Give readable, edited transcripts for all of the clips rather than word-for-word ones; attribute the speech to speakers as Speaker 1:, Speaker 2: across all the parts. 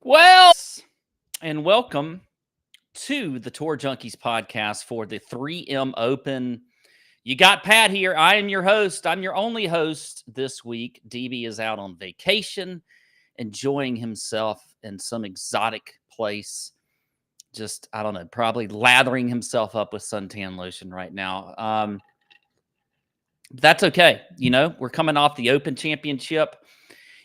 Speaker 1: Well, and welcome to the Tour Junkies podcast for the 3M Open. You got Pat here. I am your host. I'm your only host this week. DB is out on vacation, enjoying himself in some exotic place. Just, I don't know, probably lathering himself up with suntan lotion right now. That's okay. You know, we're coming off the Open Championship.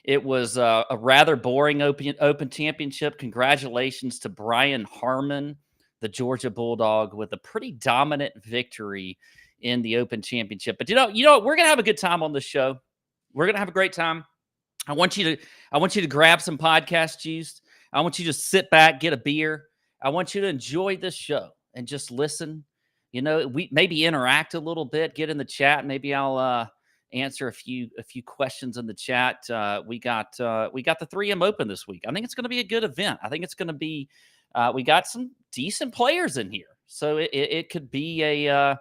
Speaker 1: It was a rather boring Open Championship. Congratulations to Brian Harman, the Georgia Bulldog, with a pretty dominant victory in the Open Championship. But you know, we're gonna have a good time on this show. We're gonna have a great time. I want you to grab some podcast juice. I want you to sit back, get a beer. I want you to enjoy this show and just listen. You know, we maybe interact a little bit, get in the chat. Maybe I'll answer a few questions in the chat. We got the 3M Open this week. I think it's going to be a good event. I think it's going to be. We got some decent players in here, so it could be a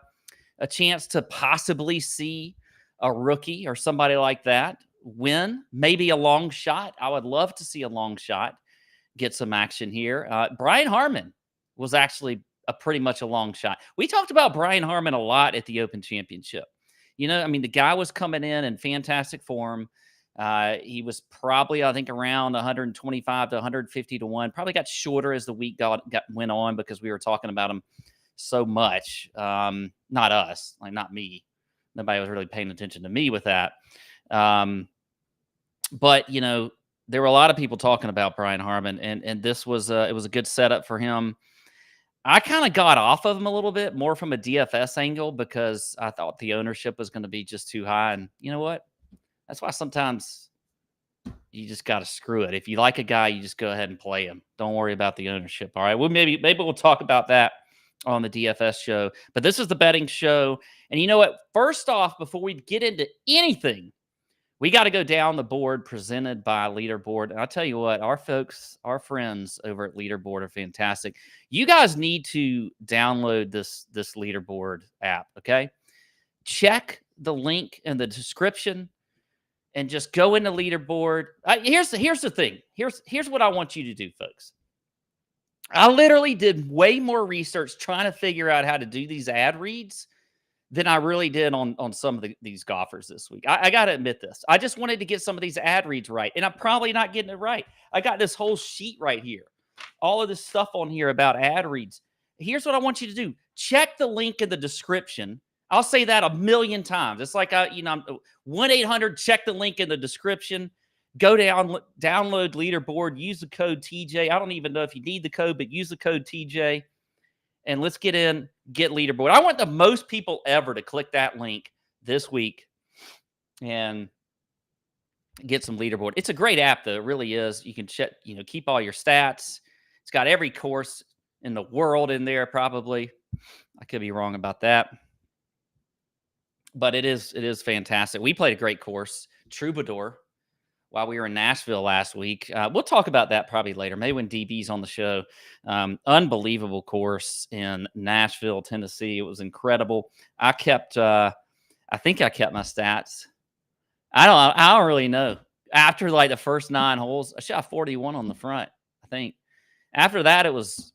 Speaker 1: chance to possibly see a rookie or somebody like that win. Maybe a long shot. I would love to see a long shot get some action here. Brian Harman was actually pretty much a long shot. We talked about Brian Harman a lot at the Open Championship. You know, I mean, the guy was coming in fantastic form. He was probably, I think, around 125 to 150 to 1. Probably got shorter as the week went on because we were talking about him so much. Not us, like not me. Nobody was really paying attention to me with that. But, you know, there were a lot of people talking about Brian Harman, and this was it was a good setup for him. I kind of got off of him a little bit more from a DFS angle because I thought the ownership was going to be just too high. And you know what? That's why sometimes you just got to screw it. If you like a guy, you just go ahead and play him. Don't worry about the ownership. All right. Well, maybe we'll talk about that on the DFS show. But this is the betting show. And you know what? First off, before we get into anything, we got to go down the board presented by Leaderboard. And I'll tell you what, our folks, our friends over at Leaderboard are fantastic. You guys need to download this Leaderboard app, okay? Check the link in the description and just go into Leaderboard. Here's the thing. Here's what I want you to do, folks. I literally did way more research trying to figure out how to do these ad reads than I really did on some of these golfers this week. I got to admit this. I just wanted to get some of these ad reads right, and I'm probably not getting it right. I got this whole sheet right here. All of this stuff on here about ad reads. Here's what I want you to do. Check the link in the description. I'll say that a million times. It's like, 1-800, check the link in the description. Go down, download Leaderboard, use the code TJ. I don't even know if you need the code, but use the code TJ. And let's get Leaderboard. I want the most people ever to click that link this week and get some Leaderboard. It's a great app, though. It really is. You can check, keep all your stats. It's got every course in the world in there, probably. I could be wrong about that. But it is fantastic. We played a great course, Troubadour, while we were in Nashville last week. We'll talk about that probably later, maybe when DB's on the show. Unbelievable course in Nashville, Tennessee. It was incredible. I think I kept my stats. I don't really know. After like the first 9 holes, I shot 41 on the front, I think. After that, it was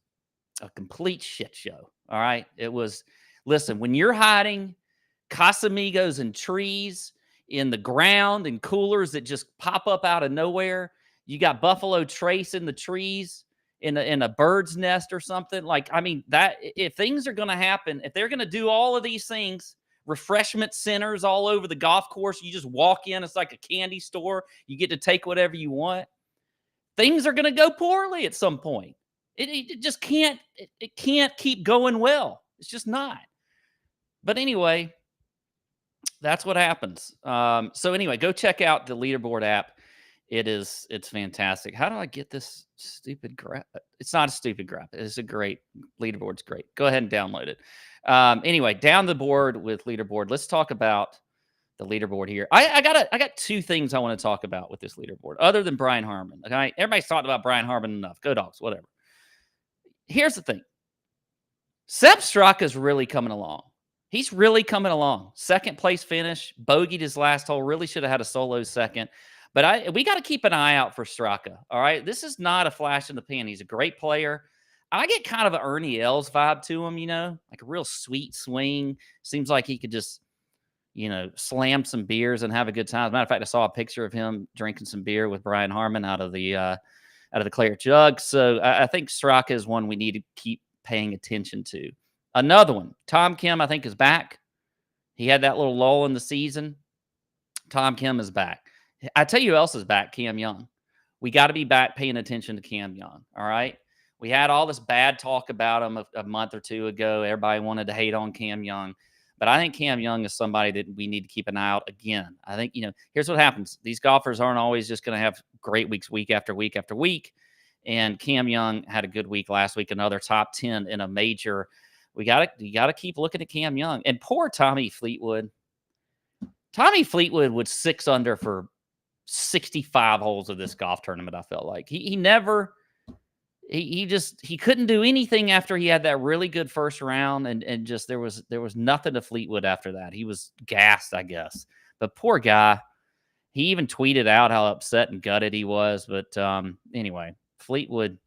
Speaker 1: a complete shit show. All right. It was, listen, when you're hiding Casamigos and trees in the ground and coolers that just pop up out of nowhere. You got Buffalo Trace in the trees in a bird's nest or something. Like, I mean, that if things are going to happen, if they're going to do all of these things, refreshment centers all over the golf course, you just walk in, it's like a candy store. You get to take whatever you want. Things are going to go poorly at some point. It just can't, it can't keep going well. It's just not. But anyway, that's what happens. So anyway, go check out the Leaderboard app. It's fantastic. How do I get this stupid graph? It's not a stupid graph. It's a great Leaderboard's great. Go ahead and download it. Anyway, down the board with Leaderboard. Let's talk about the Leaderboard here. I got 2 things I want to talk about with this Leaderboard, other than Brian Harman. Okay, everybody's talked about Brian Harman enough. Go Dogs, whatever. Here's the thing. Sepp Straka's really coming along. He's really coming along. Second place finish, bogeyed his last hole. Really should have had a solo second. But we got to keep an eye out for Straka. All right. This is not a flash in the pan. He's a great player. I get kind of an Ernie Els vibe to him, like a real sweet swing. Seems like he could just, slam some beers and have a good time. As a matter of fact, I saw a picture of him drinking some beer with Brian Harmon out of the claret jug. So I think Straka is one we need to keep paying attention to. Another one, Tom Kim, I think, is back. He had that little lull in the season. Tom Kim is back. I tell you who else is back, Cam Young. We got to be back paying attention to Cam Young, all right? We had all this bad talk about him a month or two ago. Everybody wanted to hate on Cam Young. But I think Cam Young is somebody that we need to keep an eye out again. I think, here's what happens. These golfers aren't always just going to have great weeks week after week after week. And Cam Young had a good week last week, another top 10 in a major. You gotta keep looking at Cam Young. And poor Tommy Fleetwood. Tommy Fleetwood was 6 under for 65 holes of this golf tournament. I felt like he couldn't do anything after he had that really good first round, and just there was nothing to Fleetwood after that. He was gassed, I guess. But poor guy, he even tweeted out how upset and gutted he was. But anyway, Fleetwood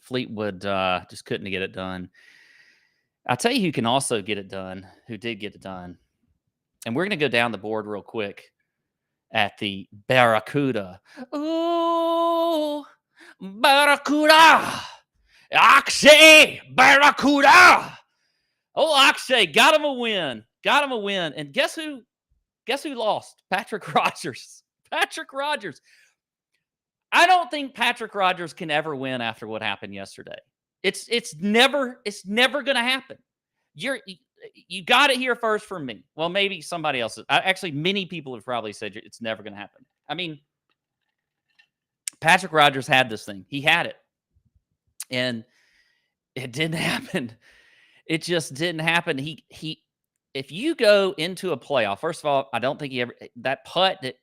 Speaker 1: just couldn't get it done. I'll tell you who can also get it done, who did get it done. And we're going to go down the board real quick at the Barracuda. Ooh, Barracuda! Akshay Barracuda! Oh, Akshay got him a win. And guess who lost? Patrick Rogers. Patrick Rogers. I don't think Patrick Rogers can ever win after what happened yesterday. It's never going to happen. You got it here first from me. Well, maybe somebody else. Actually, many people have probably said it's never going to happen. I mean, Patrick Rogers had this thing. He had it. And it didn't happen. It just didn't happen. If you go into a playoff, first of all, I don't think that putt that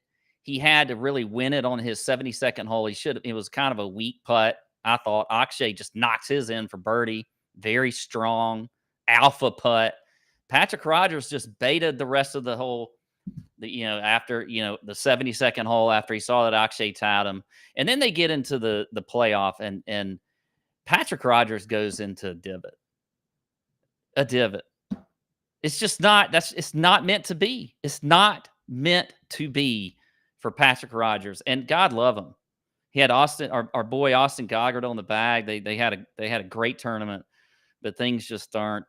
Speaker 1: he had to really win it on his 72nd hole, it was kind of a weak putt. I thought Akshay just knocks his in for birdie. Very strong alpha putt. Patrick Rogers just baited the rest of the hole, after, the 72nd hole after he saw that Akshay tied him. And then they get into the playoff, and Patrick Rogers goes into a divot. It's just not, it's not meant to be. It's not meant to be for Patrick Rogers. And God love him. He had our boy Austin Goggard on the bag. They had a great tournament, but things just weren't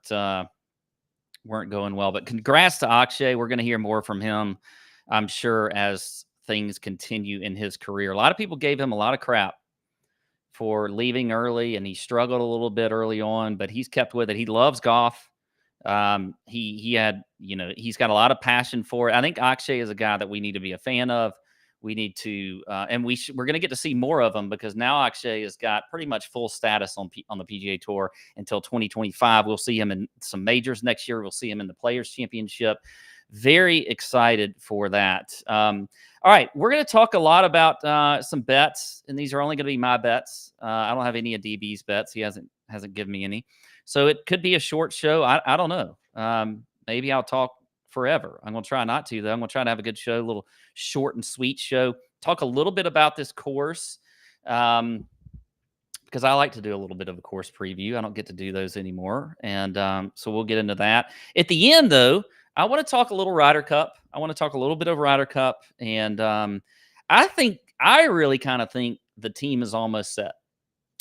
Speaker 1: going well. But congrats to Akshay. We're going to hear more from him, I'm sure, as things continue in his career. A lot of people gave him a lot of crap for leaving early, and he struggled a little bit early on, but he's kept with it. He loves golf. He's got a lot of passion for it. I think Akshay is a guy that we need to be a fan of. We need to, and we're going to get to see more of him, because now Akshay has got pretty much full status on the PGA Tour until 2025. We'll see him in some majors next year. We'll see him in the Players Championship. Very excited for that. All right, we're going to talk a lot about some bets, and these are only going to be my bets. I don't have any of DB's bets. He hasn't given me any, so it could be a short show. I don't know. Maybe I'll talk forever. I'm going to try not to, though. I'm going to try to have a good show, a little short and sweet show. Talk a little bit about this course, because I like to do a little bit of a course preview. I don't get to do those anymore, and so we'll get into that. At the end, though, I want to talk a little Ryder Cup. I want to talk a little bit of Ryder Cup, and I really kind of think the team is almost set.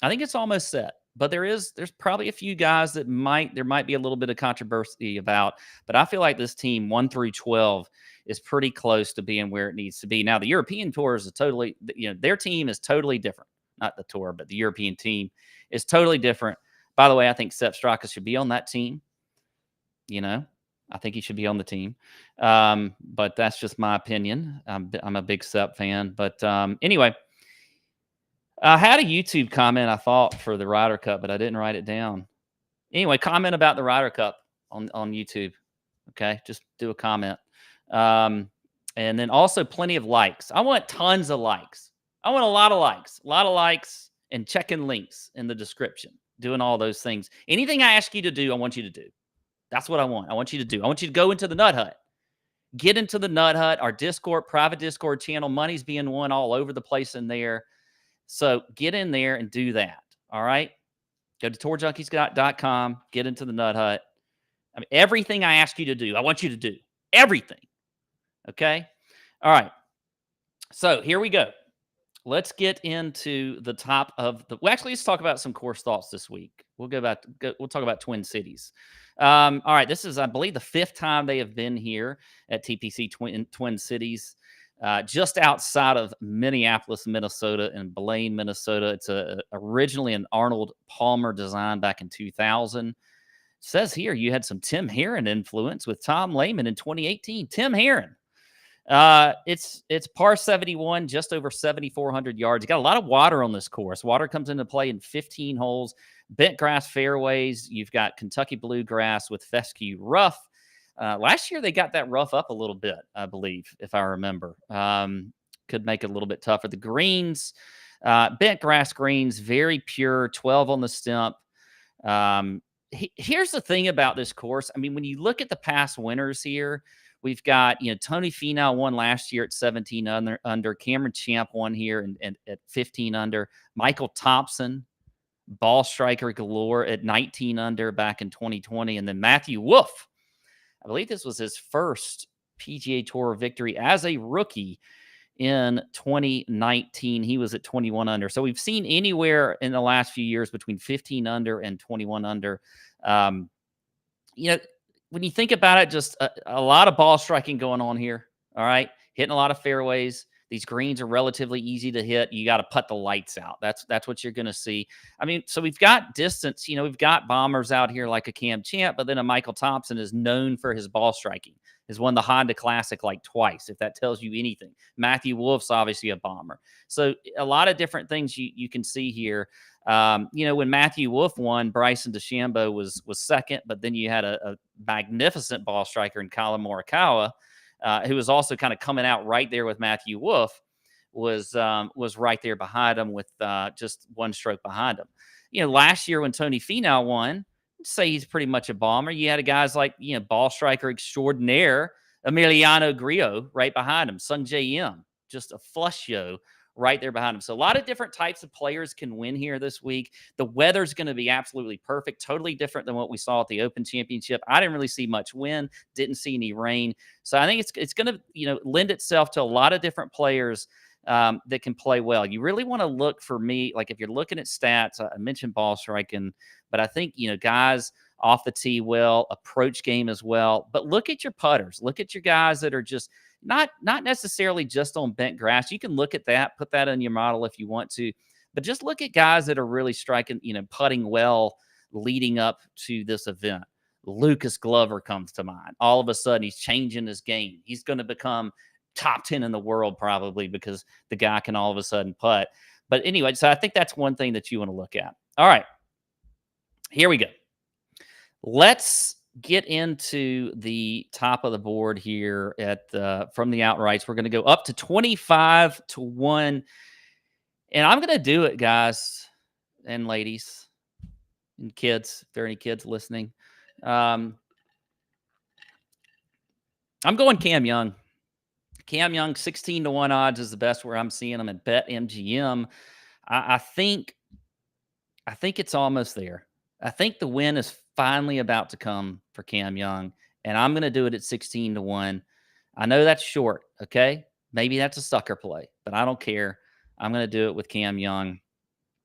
Speaker 1: I think it's almost set. But there's probably a few guys that there might be a little bit of controversy about, but I feel like this team 1 through 12 is pretty close to being where it needs to be. Now, the European Tour is their team is totally different. Not the Tour, but the European team is totally different. By the way, I think Sepp Straka should be on that team. I think he should be on the team. But that's just my opinion. I'm a big Sepp fan. But anyway, I had a YouTube comment, I thought, for the Ryder Cup, but I didn't write it down. Anyway, comment about the Ryder Cup on YouTube. Okay, just do a comment. And then also plenty of likes. I want tons of likes. I want a lot of likes, and checking links in the description, doing all those things. Anything I ask you to do, I want you to do. That's what I want. I want you to do. I want you to go into the Nut Hut. Get into the Nut Hut, our Discord, private Discord channel. Money's being won all over the place in there. So get in there and do that. All right. Go to tourjunkies.com, get into the Nut Hut. I mean, everything I ask you to do, I want you to do everything. Okay. All right. So here we go. Let's get into the top of the. Well, actually, let's talk about some course thoughts this week. We'll we'll talk about Twin Cities. All right, this is, I believe, the 5th time they have been here at TPC Twin Cities, just outside of Minneapolis, Minnesota, and Blaine, Minnesota. It's originally an Arnold Palmer design back in 2000. It says here you had some Tim Herron influence with Tom Lehman in 2018. Tim Herron. It's par 71, just over 7,400 yards. You got a lot of water on this course. Water comes into play in 15 holes. Bent grass fairways. You've got Kentucky bluegrass with fescue rough. Last year they got that rough up a little bit, I believe, if I remember. Could make it a little bit tougher. The greens, bent grass greens, very pure, 12 on the stump. Here's the thing about this course. I mean, when you look at the past winners here, we've got, Tony Finau won last year at 17 under. Cameron Champ won here and at 15 under. Michael Thompson, ball striker galore, at 19 under back in 2020. And then Matthew Wolff, I believe this was his first PGA Tour victory as a rookie in 2019. He was at 21 under. So we've seen anywhere in the last few years between 15 under and 21 under. When you think about it, just a lot of ball striking going on here. All right. Hitting a lot of fairways. These greens are relatively easy to hit. You got to put the lights out. That's what you're going to see. I mean, so we've got distance. We've got bombers out here like a Cam Champ, but then a Michael Thompson is known for his ball striking. Has won the Honda Classic like twice, if that tells you anything. Matthew Wolff's obviously a bomber. So a lot of different things you can see here. When Matthew Wolff won, Bryson DeChambeau was second, but then you had a magnificent ball striker in Colin Morikawa, who was also kind of coming out right there with Matthew Wolff, was right there behind him with just one stroke behind him. Last year when Tony Finau won, I'd say he's pretty much a bomber. You had guys like, ball striker extraordinaire, Emiliano Grillo right behind him, Sung J M, just a flush show right there behind him. So a lot of different types of players can win here this week. The weather's going to be absolutely perfect, totally different than what we saw at the Open Championship. I didn't really see much wind, didn't see any rain. So I think it's going to, lend itself to a lot of different players that can play well. You really want to look, for me, like if you're looking at stats, I mentioned ball striking, but I think, guys off the tee well, approach game as well. But look at your putters. Look at your guys that are just not necessarily just on bent grass. You can look at that, put that in your model if you want to, but just look at guys that are really striking, putting well leading up to this event. Lucas Glover comes to mind. All of a sudden, he's changing his game. He's going to become top 10 in the world probably because the guy can all of a sudden putt. But anyway, so I think that's one thing that you want to look at. All right, here we go. Let's get into the top of the board here from the outrights. We're going to go up to 25-1, and I'm going to do it, guys and ladies and kids, if there are any kids listening. I'm going Cam Young. Cam Young, 16-1 odds is the best where I'm seeing him at BetMGM. I think it's almost there. I think the win is finally about to come for Cam Young, and I'm going to do it at 16-1. I know that's short, okay? Maybe that's a sucker play, but I don't care. I'm going to do it with Cam Young.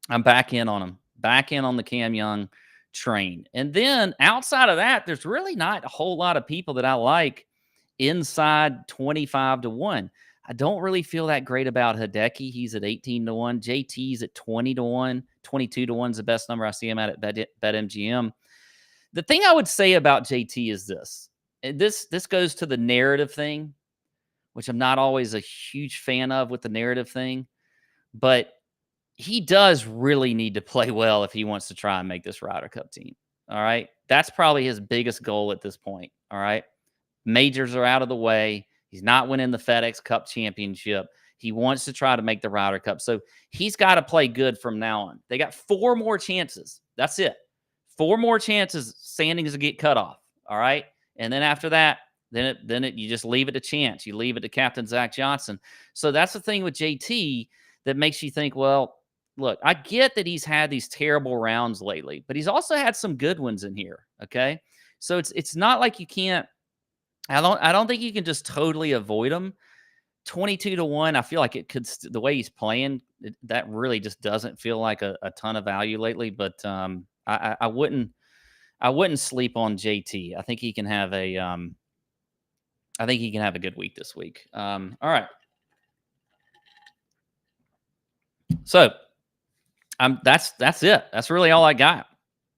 Speaker 1: I'm back in on him. Back in on the Cam Young train. And then outside of that, there's really not a whole lot of people that I like inside 25-1. I don't really feel that great about Hideki. He's at 18-1. JT's at 20-1. 22-1 is the best number I see him at BetMGM. The thing I would say about JT is this. This goes to the narrative thing, which I'm not always a huge fan of with the narrative thing. But he does really need to play well if he wants to try and make this Ryder Cup team. All right. That's probably his biggest goal at this point. All right. Majors are out of the way. He's not winning the FedEx Cup Championship. He wants to try to make the Ryder Cup. So he's got to play good from now on. They got 4 more chances. That's it. 4 more chances standings to get cut off. All right. And then after that, You just leave it to chance. You leave it to Captain Zach Johnson. So that's the thing with JT that makes you think, well, look, I get that he's had these terrible rounds lately, but he's also had some good ones in here. Okay. So it's not like you can't. I don't think you can just totally avoid him. 22-1, I feel like it could the way he's playing, that really just doesn't feel like a ton of value lately. But I wouldn't sleep on JT. I think he can have a good week this week. All right. So that's it. That's really all I got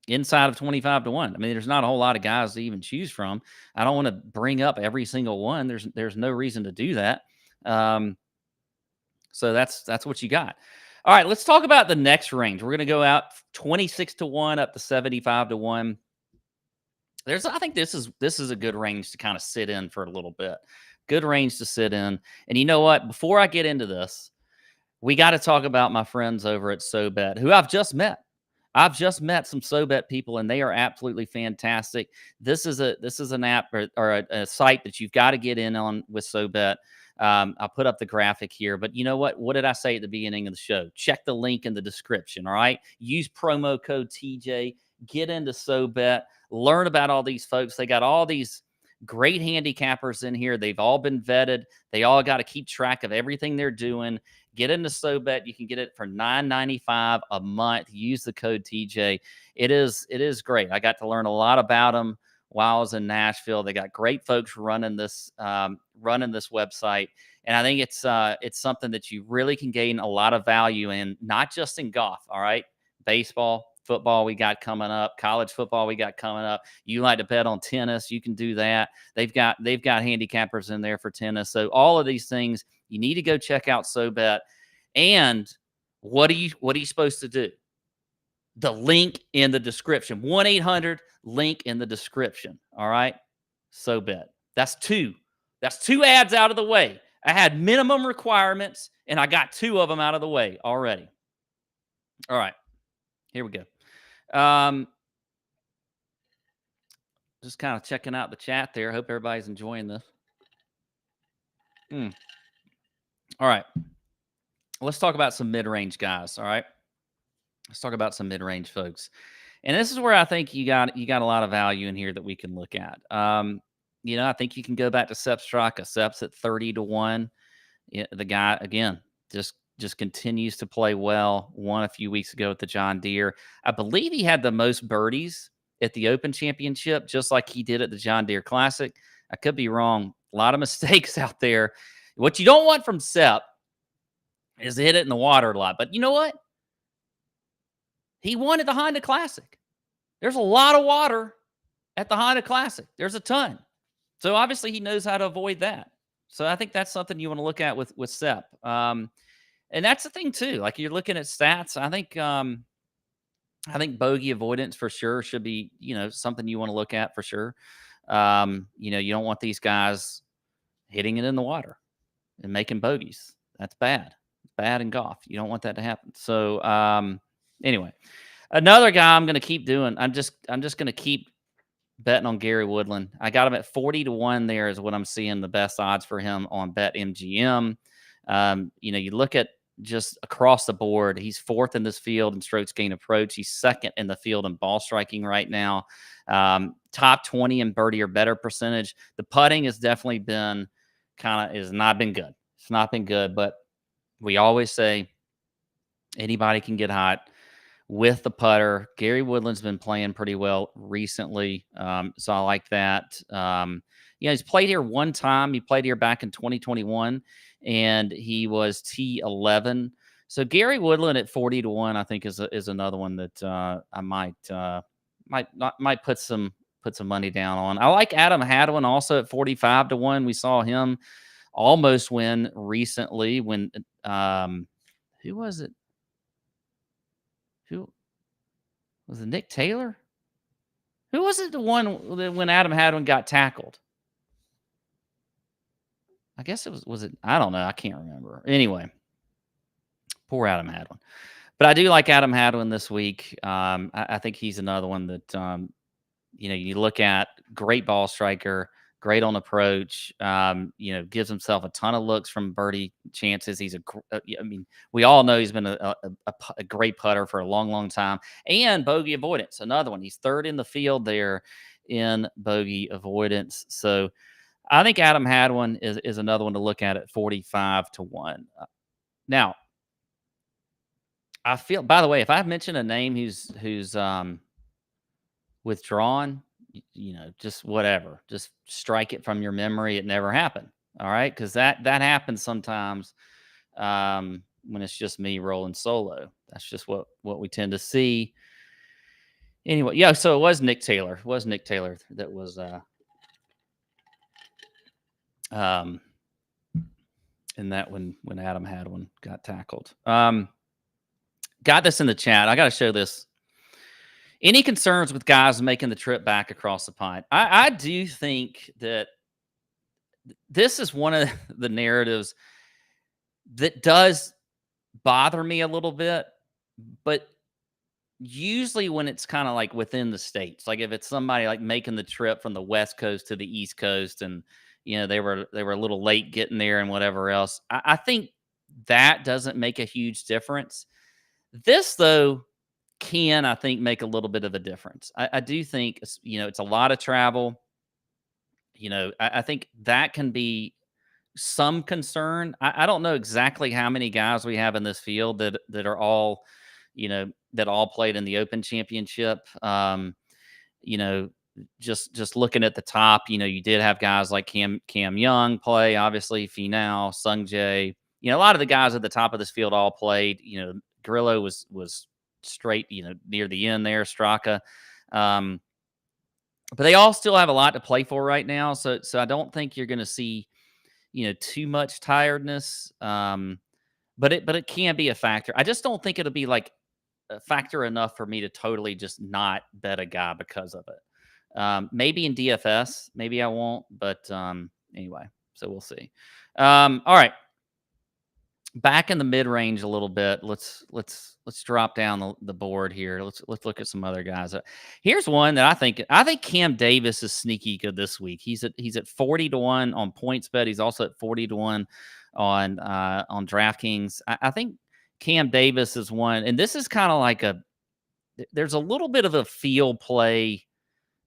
Speaker 1: inside of 25-1. I mean, there's not a whole lot of guys to even choose from. I don't want to bring up every single one. There's no reason to do that. So that's what you got. All right, let's talk about the next range. We're going to go out 26-1 up to 75-1. I think this is a good range to kind of sit in for a little bit. Good range to sit in. And you know what? Before I get into this, we got to talk about my friends over at SoBet, who I've just met. I've just met some SoBet people, and they are absolutely fantastic. This is an app or a site that you've got to get in on with SoBet. I'll put up the graphic here, but you know what? What did I say at the beginning of the show? Check the link in the description. All right, use promo code TJ. Get into SoBet. Learn about all these folks. They got all these great handicappers in here. They've all been vetted. They all got to keep track of everything they're doing. Get into SoBet. You can get it for $9.95 a month. Use the code TJ. It is great. I got to learn a lot about them while I was in Nashville. They got great folks running this website, and I think it's something that you really can gain a lot of value in, not just in golf. All right, baseball, football we got coming up, college football we got coming up. You like to bet on tennis, you can do that. They've got handicappers in there for tennis. So all of these things, you need to go check out SoBet. And what are you supposed to do? The link in the description. 1-800 link in the description. All right. SoBet. That's two. That's two ads out of the way. I had minimum requirements and I got two of them out of the way already. All right. Here we go. Just kind of checking out the chat there. Hope everybody's enjoying this. All right. Let's talk about some mid-range guys. All right. Let's talk about some mid-range folks. And this is where I think you got a lot of value in here that we can look at. I think you can go back to Sepp Straka. Sepp's at 30-1. Yeah, the guy, again, just continues to play well. Won a few weeks ago at the John Deere. I believe he had the most birdies at the Open Championship, just like he did at the John Deere Classic. I could be wrong. A lot of mistakes out there. What you don't want from Sepp is to hit it in the water a lot. But you know what? He won at the Honda Classic. There's a lot of water at the Honda Classic. There's a ton. So obviously he knows how to avoid that. So I think that's something you want to look at with Sepp. And that's the thing too. Like you're looking at stats. I think bogey avoidance for sure should be, something you want to look at for sure. You don't want these guys hitting it in the water and making bogeys. That's bad. It's bad in golf. You don't want that to happen. So anyway, another guy I'm going to keep doing. I'm just going to keep betting on Gary Woodland. I got him at 40-1. There is what I'm seeing the best odds for him on BetMGM. You look at just across the board, he's fourth in this field in strokes gained approach. He's second in the field in ball striking right now. Top 20 in birdie or better percentage. The putting has definitely been has not been good. It's not been good, but we always say anybody can get hot with the putter. Gary Woodland's been playing pretty well recently. So I like that. He's played here one time. He played here back in 2021 and he was T11. So Gary Woodland at 40-1, I think is another one that I might put some money down on. I like Adam Hadwin also at 45-1. We saw him almost win recently when who was it? Who was it? Nick Taylor? Who was it? The one when Adam Hadwin got tackled? I guess it was it? I don't know. I can't remember. Anyway, poor Adam Hadwin. But I do like Adam Hadwin this week. I think he's another one that you look at, great ball striker, great on approach. Gives himself a ton of looks from birdie chances. He's I mean, we all know he's been a great putter for a long, long time. And bogey avoidance, another one. He's third in the field there in bogey avoidance. So I think Adam Hadwin is another one to look at 45-1. Now, I feel. By the way, if I mention a name who's withdrawn, just whatever, just strike it from your memory. It never happened. All right, because that happens sometimes when it's just me rolling solo. That's just what we tend to see. Anyway, yeah. So it was Nick Taylor. It was Nick Taylor that was in that when Adam Hadwin got tackled. Got this in the chat. I got to show this. Any concerns with guys making the trip back across the pond? I do think that this is one of the narratives that does bother me a little bit, but usually when it's kind of like within the states, like if it's somebody like making the trip from the West Coast to the East Coast, and they were a little late getting there and whatever else, I think that doesn't make a huge difference. This though can, I think, make a little bit of a difference. I do think it's a lot of travel. I think that can be some concern. I don't know exactly how many guys we have in this field that are all, that all played in the Open Championship. You know, just looking at the top, you did have guys like Cam Young play, obviously Finau, Sung Jae. A lot of the guys at the top of this field all played. Grillo was straight, near the end there, Straka. But they all still have a lot to play for right now. So I don't think you're going to see, too much tiredness. But it can be a factor. I just don't think it'll be like a factor enough for me to totally just not bet a guy because of it. Maybe in DFS, maybe I won't. But anyway, so we'll see. All right. Back in the mid range a little bit. Let's drop down the board here. Let's look at some other guys. Here's one that I think Cam Davis is sneaky good this week. He's at 40-1 on PointsBet. He's also at 40-1 on DraftKings. I think Cam Davis is one, and this is kind of like there's a little bit of a field play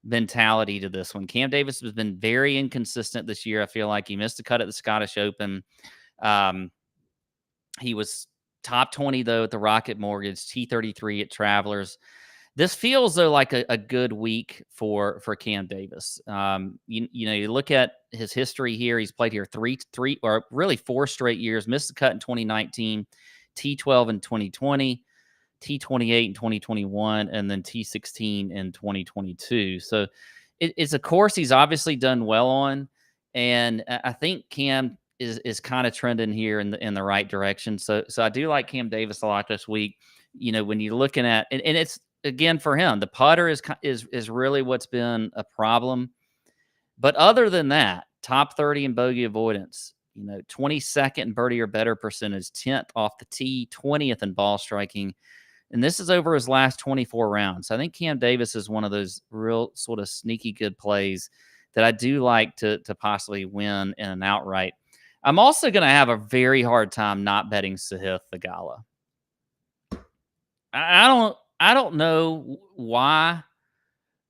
Speaker 1: mentality to this one. Cam Davis has been very inconsistent this year. I feel like he missed a cut at the Scottish Open. He was top 20, though, at the Rocket Mortgage, T33 at Travelers. This feels, though, like a good week for Cam Davis. You look at his history here. He's played here three or really 4 straight years. Missed the cut in 2019, T12 in 2020, T28 in 2021, and then T16 in 2022. So it's a course he's obviously done well on. And I think Cam is kind of trending here in the right direction. So I do like Cam Davis a lot this week. When you're looking at, and it's again for him, the putter is really what's been a problem. But other than that, top 30 in bogey avoidance, 22nd in birdie or better percentage, 10th off the tee, 20th in ball striking. And this is over his last 24 rounds. I think Cam Davis is one of those real sort of sneaky good plays that I do like to possibly win in an outright. I'm also going to have a very hard time not betting Sahith Theegala. I don't know why,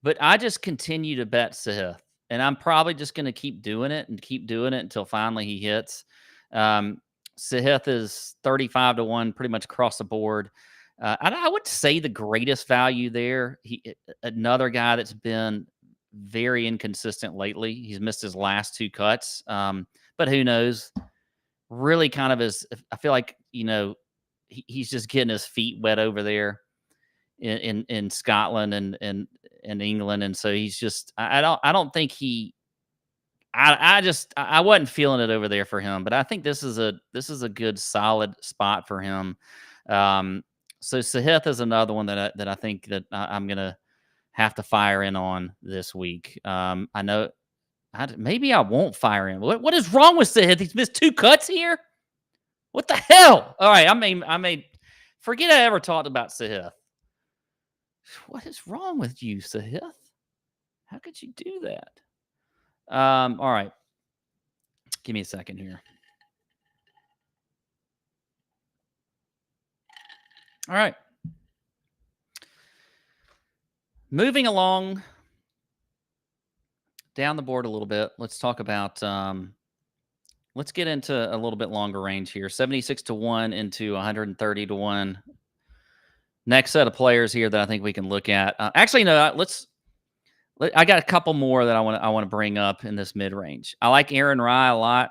Speaker 1: but I just continue to bet Sahith, and I'm probably just going to keep doing it until finally he hits. Sahith is 35-1, pretty much across the board. I would say the greatest value there. Another guy that's been very inconsistent lately. He's missed his last 2 cuts. But who knows? Really kind of I feel like, he's just getting his feet wet over there in Scotland and England. And so he's just, I don't think I wasn't feeling it over there for him, but I think this is a good solid spot for him. So Sahith is another one that I think that I'm going to have to fire in on this week. I know, maybe I won't fire him. What is wrong with Sahith? He's missed 2 cuts here. What the hell? All right, I mean, forget I ever talked about Sahith. What is wrong with you, Sahith? How could you do that? All right. Give me a second here. All right. Moving along down the board a little bit. Let's talk about let's get into a little bit longer range here. 76 to 1 into 130 to 1. Next set of players here that I think we can look at. Actually, no, I got a couple more that I want to bring up in this mid range. I like Aaron Rye a lot.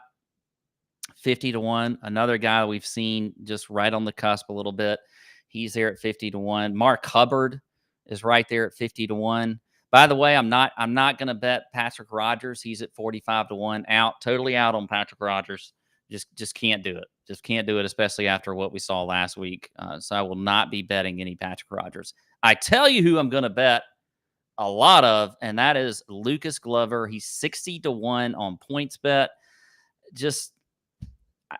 Speaker 1: 50 to 1. Another guy we've seen just right on the cusp a little bit. He's there at 50 to 1. Mark Hubbard is right there at 50 to 1. By the way, I'm not going to bet Patrick Rogers. He's at 45 to 1. Totally out on Patrick Rogers. Just can't do it. Just can't do it, especially after what we saw last week. So I will not be betting any Patrick Rogers. I tell you who I'm going to bet a lot of, and that is Lucas Glover. He's 60 to 1 on points bet. Just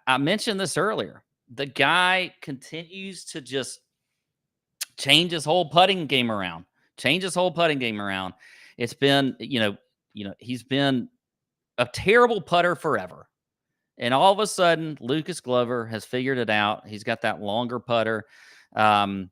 Speaker 1: I mentioned this earlier. The guy continues to just change his whole putting game around. It's been, he's been a terrible putter forever. And all of a sudden, Lucas Glover has figured it out. He's got that longer putter. And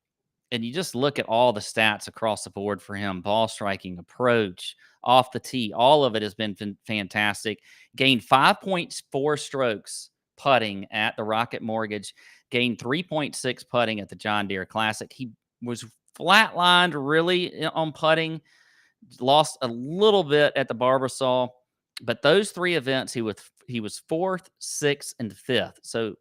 Speaker 1: you just look at all the stats across the board for him: ball striking, approach, off the tee. All of it has been fantastic. Gained 5.4 strokes putting at the Rocket Mortgage, gained 3.6 putting at the John Deere Classic. He was flatlined really on putting, lost a little bit at the Barbasol, but those three events he was fourth, sixth, and fifth. So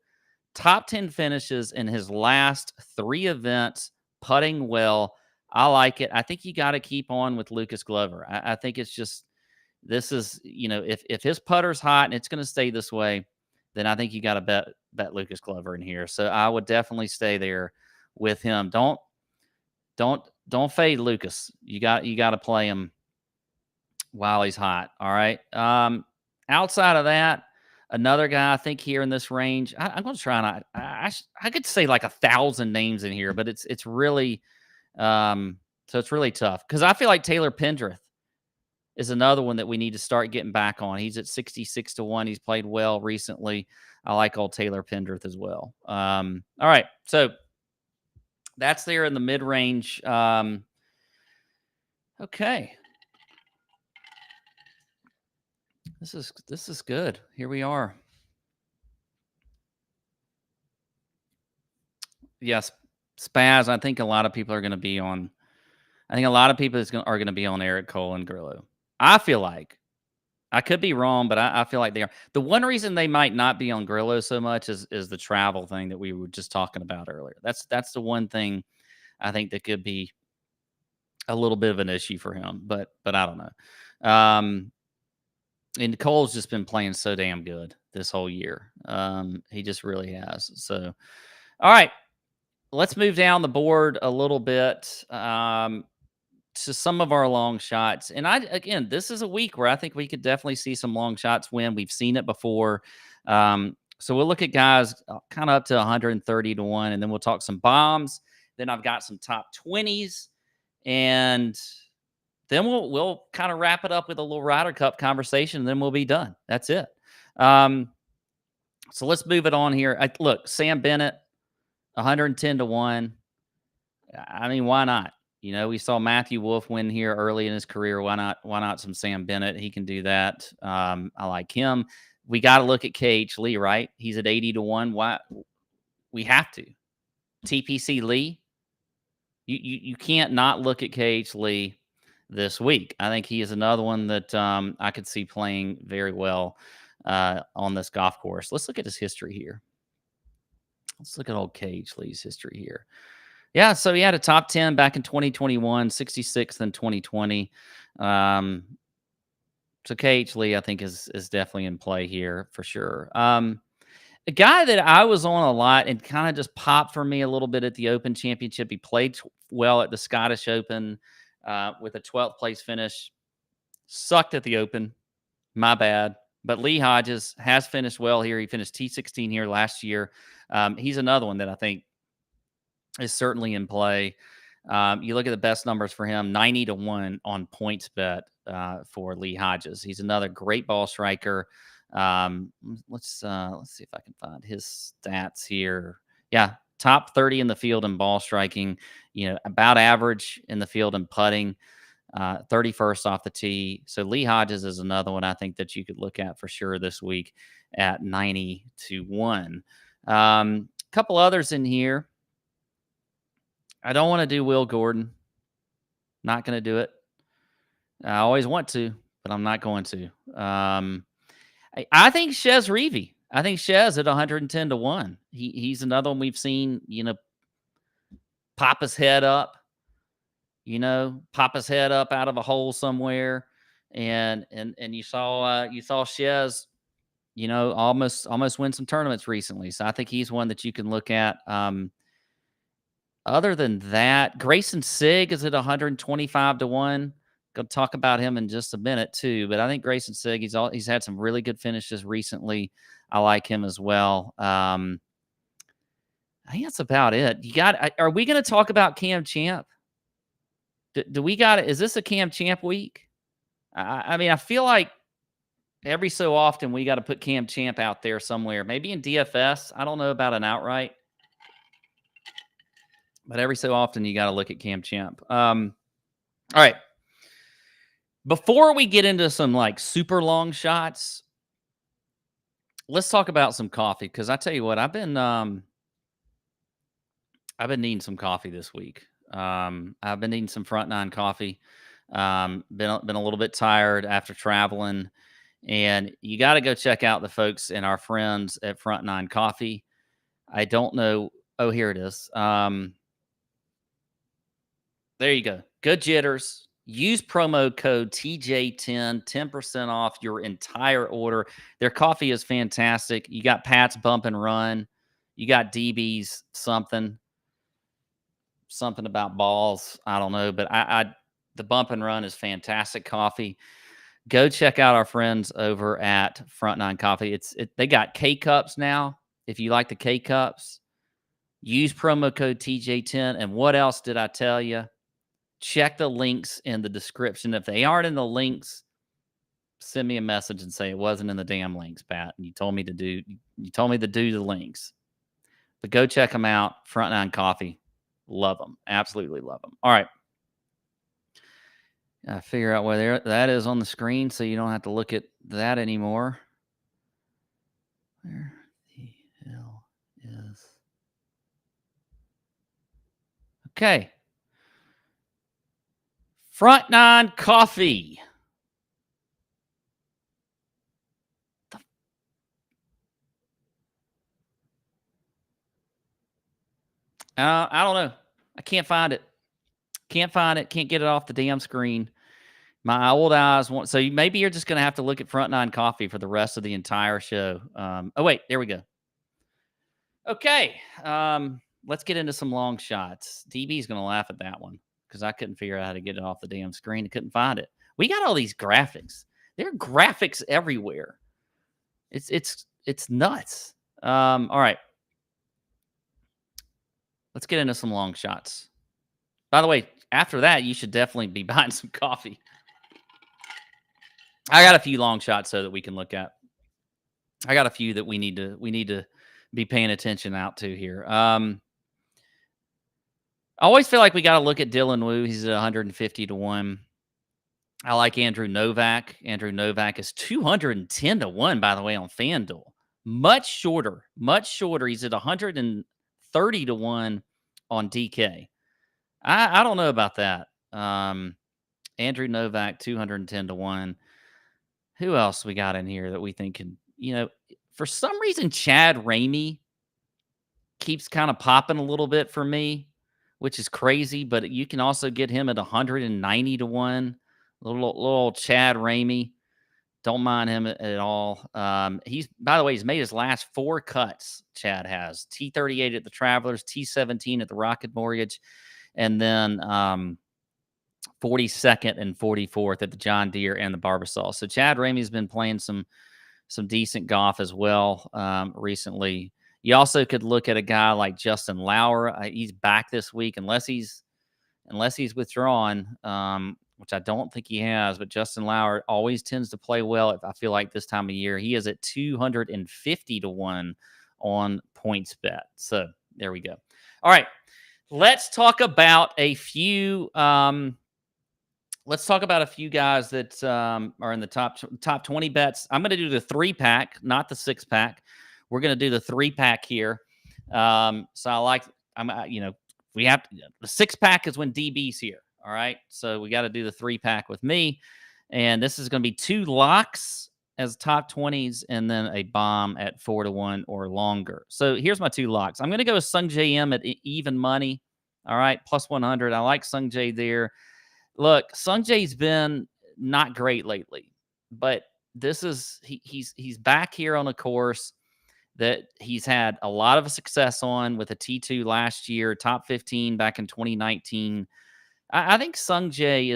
Speaker 1: top 10 finishes in his last three events, putting well. I like it. I think you got to keep on with Lucas Glover. I think it's just, this is, if his putter's hot and it's going to stay this way, then I think you got to bet Lucas Glover in here. So I would definitely stay there with him. Don't fade Lucas. You got to play him while he's hot. All right. Outside of that, another guy I think here in this range, I'm going to try not. I could say like 1,000 names in here, but it's really so it's really tough because I feel like Taylor Pendrith is another one that we need to start getting back on. He's at 66 to 1. He's played well recently. I like old Taylor Pendrith as well. All right. So that's there in the mid range. Okay. This is good. Here we are. Yes, Spaz. I think a lot of people are going to be on. I think a lot of people are going to be on Eric Cole and Grillo. I feel like I could be wrong, but I feel like they are. The one reason they might not be on Grillo so much is the travel thing that we were just talking about earlier. That's the one thing I think that could be a little bit of an issue for him. But I don't know. And Cole's just been playing so damn good this whole year. He just really has. So, all right, let's move down the board a little bit. To some of our long shots. And again, this is a week where I think we could definitely see some long shots win. We've seen it before. So we'll look at guys kind of up to 130 to 1, and then we'll talk some bombs. Then I've got some top 20s, and then we'll kind of wrap it up with a little Ryder Cup conversation, and then we'll be done. That's it. So let's move it on here. Look, Sam Bennett, 110 to 1. I mean, why not? We saw Matthew Wolff win here early in his career. Why not some Sam Bennett? He can do that. I like him. We got to look at KH Lee, right? He's at 80 to 1. Why? We have to. TPC Lee, you can't not look at KH Lee this week. I think he is another one that I could see playing very well on this golf course. Let's look at his history here. Let's look at old KH Lee's history here. Yeah, so he had a top 10 back in 2021, 66th in 2020. So KH Lee, I think, is definitely in play here for sure. A guy that I was on a lot and kind of just popped for me a little bit at the Open Championship. He played well at the Scottish Open with a 12th place finish. Sucked at the Open. My bad. But Lee Hodges has finished well here. He finished T16 here last year. He's another one that I think is certainly in play. You look at the best numbers for him, 90-1 on points bet for Lee Hodges. He's another great ball striker. Let's see if I can find his stats here. Yeah, top 30 in the field in ball striking. About average in the field in putting. 31st off the tee. So Lee Hodges is another one I think that you could look at for sure this week at 90-1. Couple others in here. I don't want to do Will Gordon. Not going to do it. I always want to, but I'm not going to. I think Shez Reavie. I think Shez at 110-1. He's another one we've seen, pop his head up. Pop his head up out of a hole somewhere, and you saw Shez, almost win some tournaments recently. So I think he's one that you can look at. Other than that, Grayson Sigg is at 125-1. Going to talk about him in just a minute too, but I think Grayson Sigg, he's had some really good finishes recently. I like him as well. I think that's about it. Are we going to talk about Cam Champ? Do we got it? Is this a Cam Champ week? I mean, I feel like every so often we got to put Cam Champ out there somewhere, maybe in DFS. I don't know about an outright, but every so often you got to look at Cam Champ. All right. Before we get into some super long shots, let's talk about some coffee, because I tell you what, I've been needing some coffee this week. I've been needing some Front Nine coffee. Been a little bit tired after traveling, and you got to go check out the folks and our friends at Front Nine Coffee. I don't know. Oh, here it is. There you go. Good jitters. Use promo code TJ10, 10% off your entire order. Their coffee is fantastic. You got Pat's Bump and Run. You got DB's something about balls. I don't know, but the Bump and Run is fantastic coffee. Go check out our friends over at Front Nine Coffee. They got K cups now. If you like the K cups, use promo code TJ10. And what else did I tell you? Check the links in the description. If they aren't in the links, send me a message and say it wasn't in the damn links, Pat. And you told me to do the links. But go check them out. Front Nine Coffee. Love them. Absolutely love them. All right. Gotta figure out where that is on the screen so you don't have to look at that anymore. Where the hell is... Okay. Front Nine Coffee. I don't know. I can't find it. Can't get it off the damn screen. My old eyes want... So maybe you're just going to have to look at Front Nine Coffee for the rest of the entire show. Oh, wait. There we go. Okay. Let's get into some long shots. DB's going to laugh at that one because I couldn't figure out how to get it off the damn screen. I couldn't find it. We got all these graphics. There are graphics everywhere. It's nuts. All right. Let's get into some long shots. By the way, after that, you should definitely be buying some coffee. I got a few long shots so that we can look at. I got a few that we need to be paying attention out to here. I always feel like we got to look at Dylan Wu. He's at 150-1. I like Andrew Novak. Andrew Novak is 210-1, by the way, on FanDuel. Much shorter. He's at 130-1 on DK. I don't know about that. Andrew Novak, 210-1. Who else we got in here that we think can, for some reason, Chad Ramey keeps kind of popping a little bit for me, which is crazy, but you can also get him at 190-1. Little Chad Ramey. Don't mind him at all. By the way, he's made his last 4 cuts. Chad has T38 at the Travelers, T17 at the Rocket Mortgage, and then 42nd and 44th at the John Deere and the Barbasol. So Chad Ramey's been playing some decent golf as well recently. You also could look at a guy like Justin Lauer. He's back this week, unless he's unless he's withdrawn, which I don't think he has. But Justin Lauer always tends to play well. I feel like this time of year, he is at 250 to 1 on PointsBet. So there we go. All right, let's talk about a few. Let's talk about a few guys that are in the top 20 bets. I'm going to do the 3-pack, not the 6-pack. We're going to do the 3-pack here. So we have the 6-pack is when DB's here. All right. So we got to do the 3-pack with me. And this is going to be 2 locks as top 20s and then a bomb at 4 to 1 or longer. So here's my 2 locks. I'm going to go with Sung J M at even money. All right. Plus 100. I like Sung J there. Look, Sung Jae's been not great lately, but this is he's back here on a course that he's had a lot of success on with a T2 last year, top 15 back in 2019. I think Sung Jae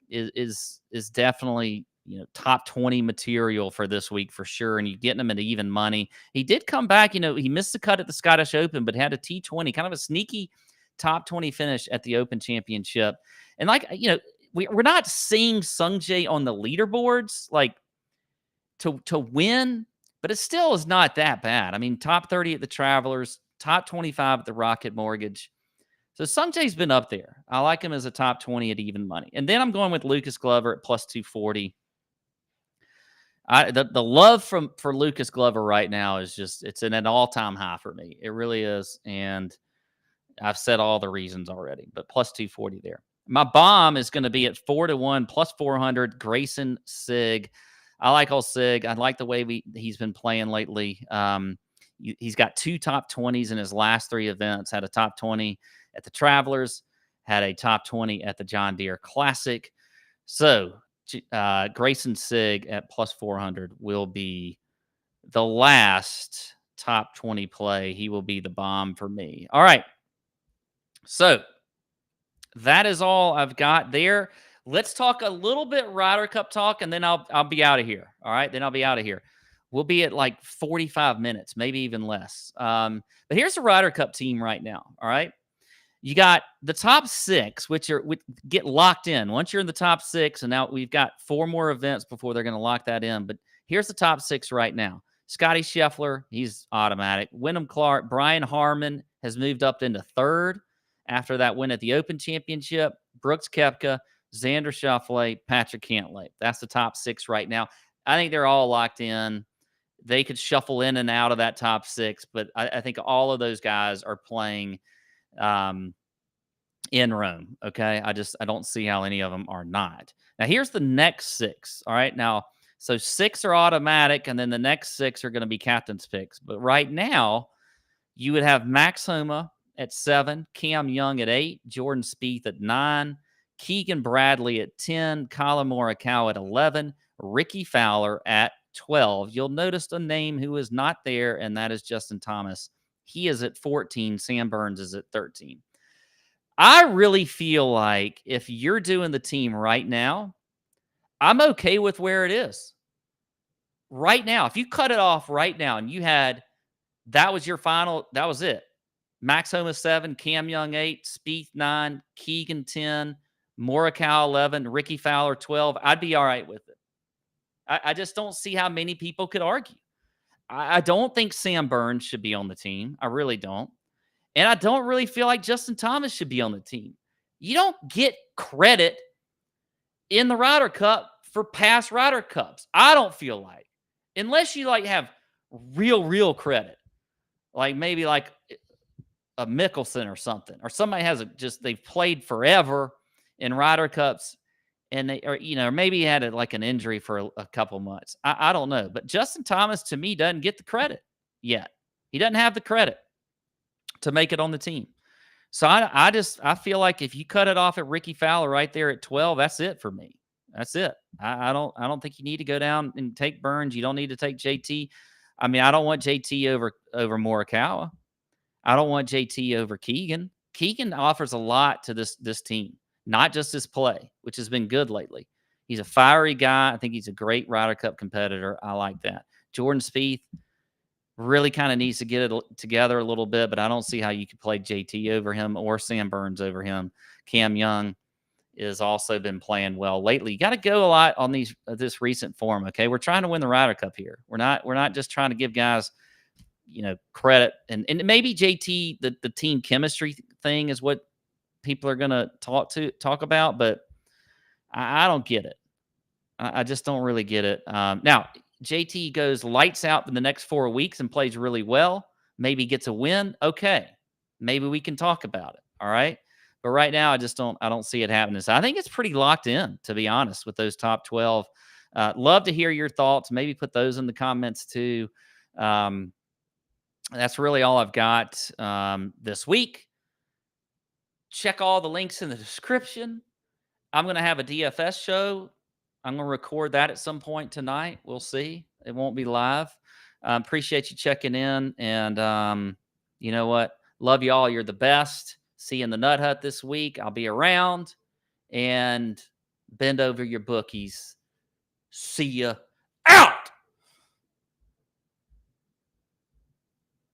Speaker 1: is definitely top 20 material for this week for sure, and you're getting him at even money. He did come back, he missed the cut at the Scottish Open, but had a T20, kind of a sneaky top 20 finish at the Open Championship. And we're not seeing Sung Jae on the leaderboards like to win, but it still is not that bad. I mean, top 30 at the Travelers, top 25 at the Rocket Mortgage. So Sung Jae's been up there. I like him as a top 20 at even money. And then I'm going with Lucas Glover at plus 240. The love for Lucas Glover right now is it's at an all-time high for me. It really is. And I've said all the reasons already, but plus 240 there. My bomb is going to be at 4 to 1, plus 400, Grayson Sigg. I like old Sigg. I like the way he's been playing lately. He's got 2 top 20s in his last 3 events. Had a top 20 at the Travelers, had a top 20 at the John Deere Classic. So Grayson Sigg at plus 400 will be the last top 20 play. He will be the bomb for me. All right. So that is all I've got there. Let's talk a little bit Ryder Cup talk, and then I'll be out of here. All right, then I'll be out of here. We'll be at like 45 minutes, maybe even less. But here's the Ryder Cup team right now. All right, you got the top 6, which get locked in. Once you're in the top 6, and now we've got 4 more events before they're going to lock that in. But here's the top 6 right now. Scotty Scheffler, he's automatic. Wyndham Clark, Brian Harman has moved up into 3rd. After that win at the Open Championship, Brooks Koepka, Xander Schauffele, Patrick Cantlay. That's the top 6 right now. I think they're all locked in. They could shuffle in and out of that top 6, but I think all of those guys are playing in Rome, okay? I don't see how any of them are not. Now, here's the next 6, all right? Now, so 6 are automatic, and then the next 6 are going to be captain's picks. But right now, you would have Max Homa at 7, Cam Young at 8, Jordan Spieth at 9, Keegan Bradley at 10, Collin Morikawa at 11, Ricky Fowler at 12. You'll notice a name who is not there, and that is Justin Thomas. He is at 14. Sam Burns is at 13. I really feel like if you're doing the team right now, I'm okay with where it is. Right now, if you cut it off right now and that was your final, that was it. Max Homa 7, Cam Young 8, Spieth 9, Keegan 10, Morikawa 11, Ricky Fowler 12. I'd be all right with it. I just don't see how many people could argue. I don't think Sam Burns should be on the team. I really don't. And I don't really feel like Justin Thomas should be on the team. You don't get credit in the Ryder Cup for past Ryder Cups. I don't feel like. Unless you have real credit. Like maybe like a Mickelson or something, or somebody they've played forever in Ryder Cups, and maybe he had an injury for a couple months. I don't know, but Justin Thomas to me doesn't get the credit yet. He doesn't have the credit to make it on the team. So I feel like if you cut it off at Ricky Fowler right there at 12, that's it for me. That's it. I don't think you need to go down and take Burns. You don't need to take JT. I mean, I don't want JT over Morikawa. I don't want JT over Keegan. Keegan offers a lot to this team, not just his play, which has been good lately. He's a fiery guy. I think he's a great Ryder Cup competitor. I like that. Jordan Spieth, Really kind of needs to get it together a little bit, but I don't see how you could play JT over him or Sam Burns over him. Cam Young has also been playing well lately. You got to go a lot on this recent form. Okay, we're trying to win the Ryder Cup here. We're not just trying to give guys credit, and maybe JT, the team chemistry thing is what people are going to talk about, but I don't get it. I just don't really get it. Now, JT goes lights out in the next 4 weeks and plays really well. Maybe gets a win. Okay, maybe we can talk about it. All right, but right now, I don't see it happening. So I think it's pretty locked in, to be honest, with those top 12. Love to hear your thoughts. Maybe put those in the comments too. That's really all I've got this week. Check all the links in the description. I'm going to have a DFS show. I'm going to record that at some point tonight. We'll see. It won't be live. Appreciate you checking in. And you know what? Love you all. You're the best. See you in the Nut Hut this week. I'll be around. And bend over your bookies. See ya.